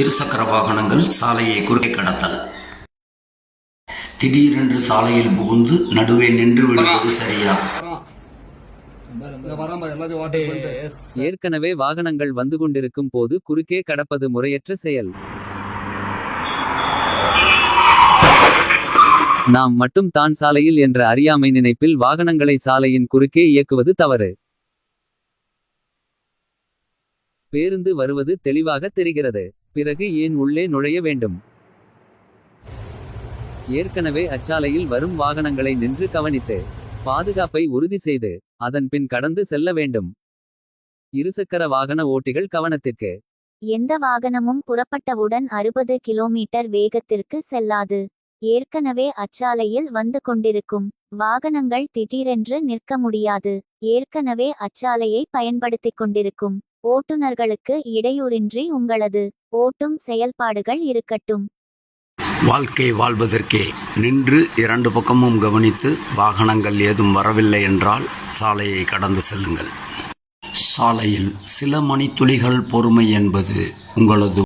இருசக்கர வாகனங்கள் சாலையை குறுக்கே கடத்தல். திடீரென்று சாலையில் புகுந்து நடுவே நின்று விடுவது சரியா? ஏற்கனவே வாகனங்கள் வந்து கொண்டிருக்கும் போது குறுக்கே கடப்பது முறையற்ற செயல். நாம் மட்டும் தான் சாலையில் என்ற அறியாமை நினைப்பில் வாகனங்களை சாலையின் குறுக்கே இயக்குவது தவறு. பேருந்து வருவது தெளிவாக தெரிகிறது. பிறகு ஏன் உள்ளே நுழைய வேண்டும்? ஏற்கனவே அச்சாலையில் வரும் வாகனங்களை நின்று கவனித்து பாதுகாப்பை உறுதி செய்து அதன் பின் கடந்து செல்ல வேண்டும். இருசக்கர வாகன ஓட்டிகள் கவனத்திற்கு. எந்த வாகனமும் புறப்பட்டவுடன் 60 கிலோமீட்டர் வேகத்திற்கு செல்லாது. ஏற்கனவே அச்சாலையில் வந்து கொண்டிருக்கும் வாகனங்கள் திடீரென்று நிற்க முடியாது. ஏற்கனவே அச்சாலையை பயன்படுத்திக் கொண்டிருக்கும் ஓட்டுநர்களுக்கு இடையூறின்றி உங்களது ஓட்டும் செயல்பாடுகள் இருக்கட்டும். வாழ்க்கை வாழ்வதற்கே நின்று இரண்டு பக்கமும் கவனித்து வாகனங்கள் ஏதும் வரவில்லை என்றால் சாலையை கடந்து செல்லுங்கள். சாலையில் சில மணித்துளிகள் பொறுமை என்பது உங்களது